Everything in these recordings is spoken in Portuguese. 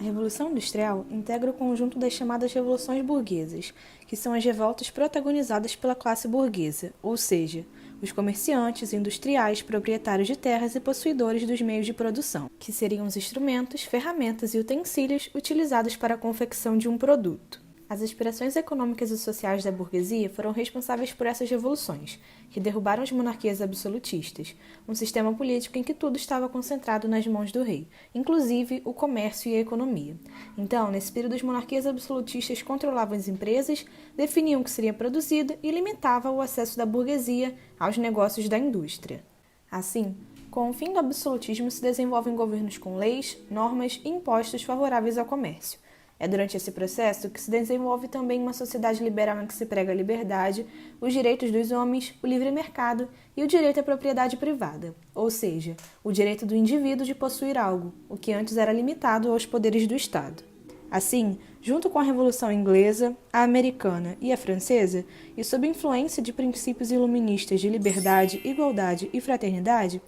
Revolução Industrial integra o conjunto das chamadas revoluções burguesas, que são as revoltas protagonizadas pela classe burguesa, ou seja, os comerciantes, industriais, proprietários de terras e possuidores dos meios de produção, que seriam os instrumentos, ferramentas e utensílios utilizados para a confecção de um produto. As aspirações econômicas e sociais da burguesia foram responsáveis por essas revoluções, que derrubaram as monarquias absolutistas, um sistema político em que tudo estava concentrado nas mãos do rei, inclusive o comércio e a economia. Então, nesse período, as monarquias absolutistas controlavam as empresas, definiam o que seria produzido e limitavam o acesso da burguesia aos negócios da indústria. Assim, com o fim do absolutismo se desenvolvem governos com leis, normas e impostos favoráveis ao comércio. É durante esse processo que se desenvolve também uma sociedade liberal em que se prega a liberdade, os direitos dos homens, o livre mercado e o direito à propriedade privada, ou seja, o direito do indivíduo de possuir algo, o que antes era limitado aos poderes do Estado. Assim, junto com a Revolução Inglesa, a Americana e a Francesa, e sob influência de princípios iluministas de liberdade, igualdade e fraternidade,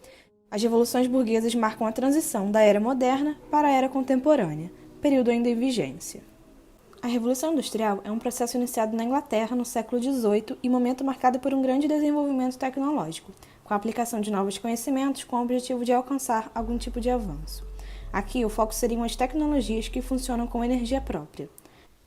as revoluções burguesas marcam a transição da era moderna para a era contemporânea, período ainda em vigência. A Revolução Industrial é um processo iniciado na Inglaterra no século XVIII e momento marcado por um grande desenvolvimento tecnológico, com a aplicação de novos conhecimentos com o objetivo de alcançar algum tipo de avanço. Aqui, o foco seriam as tecnologias que funcionam com energia própria.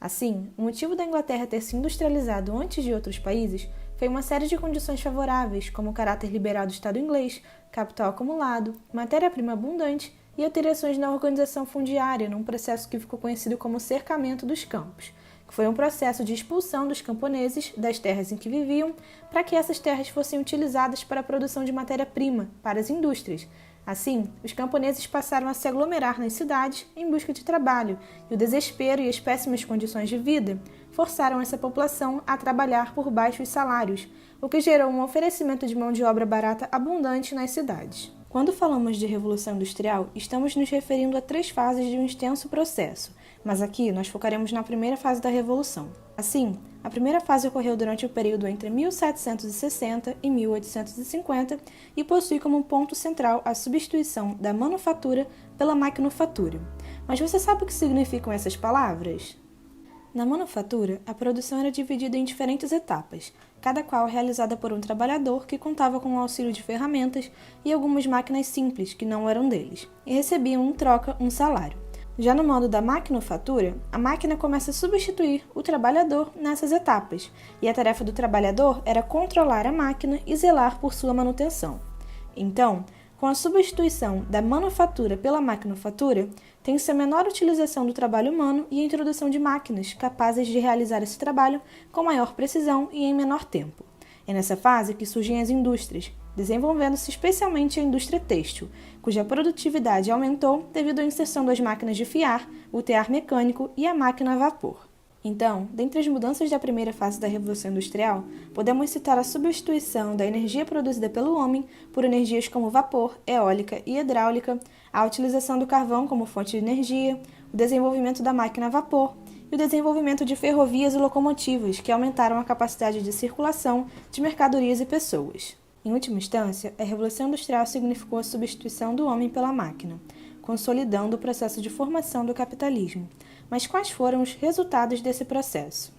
Assim, o motivo da Inglaterra ter se industrializado antes de outros países foi uma série de condições favoráveis, como o caráter liberal do Estado inglês, capital acumulado, matéria-prima abundante e alterações na organização fundiária, num processo que ficou conhecido como cercamento dos campos, que foi um processo de expulsão dos camponeses das terras em que viviam, para que essas terras fossem utilizadas para a produção de matéria-prima, para as indústrias. Assim, os camponeses passaram a se aglomerar nas cidades em busca de trabalho, e o desespero e as péssimas condições de vida forçaram essa população a trabalhar por baixos salários, o que gerou um oferecimento de mão de obra barata abundante nas cidades. Quando falamos de Revolução Industrial, estamos nos referindo a 3 fases de um extenso processo, mas aqui nós focaremos na primeira fase da Revolução. Assim, a primeira fase ocorreu durante o período entre 1760 e 1850 e possui como ponto central a substituição da manufatura pela maquinofatura. Mas você sabe o que significam essas palavras? Na manufatura, a produção era dividida em diferentes etapas, cada qual realizada por um trabalhador que contava com o auxílio de ferramentas e algumas máquinas simples que não eram deles, e recebiam em troca um salário. Já no modo da maquinofatura, a máquina começa a substituir o trabalhador nessas etapas, e a tarefa do trabalhador era controlar a máquina e zelar por sua manutenção. Então, com a substituição da manufatura pela maquinofatura, tem-se a menor utilização do trabalho humano e a introdução de máquinas capazes de realizar esse trabalho com maior precisão e em menor tempo. É nessa fase que surgem as indústrias, desenvolvendo-se especialmente a indústria têxtil, cuja produtividade aumentou devido à inserção das máquinas de fiar, o tear mecânico e a máquina a vapor. Então, dentre as mudanças da primeira fase da Revolução Industrial, podemos citar a substituição da energia produzida pelo homem por energias como vapor, eólica e hidráulica, a utilização do carvão como fonte de energia, o desenvolvimento da máquina a vapor e o desenvolvimento de ferrovias e locomotivas, que aumentaram a capacidade de circulação de mercadorias e pessoas. Em última instância, a Revolução Industrial significou a substituição do homem pela máquina, consolidando o processo de formação do capitalismo. Mas quais foram os resultados desse processo?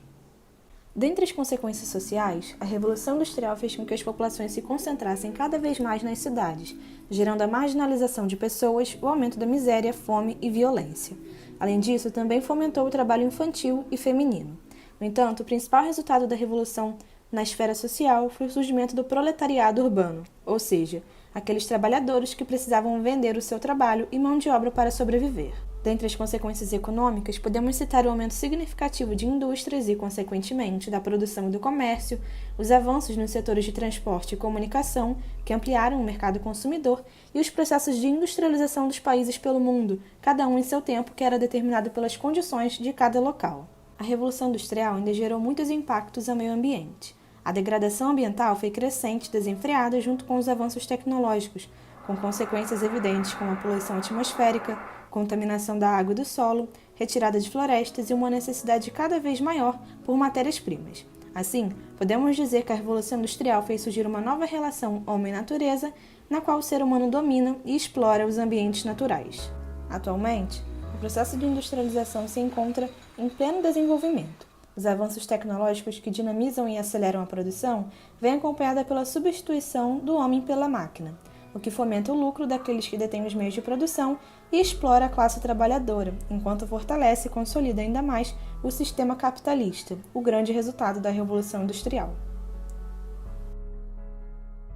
Dentre as consequências sociais, a Revolução Industrial fez com que as populações se concentrassem cada vez mais nas cidades, gerando a marginalização de pessoas, o aumento da miséria, fome e violência. Além disso, também fomentou o trabalho infantil e feminino. No entanto, o principal resultado da Revolução na esfera social foi o surgimento do proletariado urbano, ou seja, aqueles trabalhadores que precisavam vender o seu trabalho e mão de obra para sobreviver. Dentre as consequências econômicas, podemos citar o aumento significativo de indústrias e, consequentemente, da produção e do comércio, os avanços nos setores de transporte e comunicação, que ampliaram o mercado consumidor, e os processos de industrialização dos países pelo mundo, cada um em seu tempo, que era determinado pelas condições de cada local. A Revolução Industrial ainda gerou muitos impactos ao meio ambiente. A degradação ambiental foi crescente e desenfreada junto com os avanços tecnológicos, com consequências evidentes como a poluição atmosférica, contaminação da água e do solo, retirada de florestas e uma necessidade cada vez maior por matérias-primas. Assim, podemos dizer que a Revolução Industrial fez surgir uma nova relação homem-natureza, na qual o ser humano domina e explora os ambientes naturais. Atualmente, a processo de industrialização se encontra em pleno desenvolvimento. Os avanços tecnológicos que dinamizam e aceleram a produção vêm acompanhada pela substituição do homem pela máquina, o que fomenta o lucro daqueles que detêm os meios de produção e explora a classe trabalhadora, enquanto fortalece e consolida ainda mais o sistema capitalista, o grande resultado da Revolução Industrial.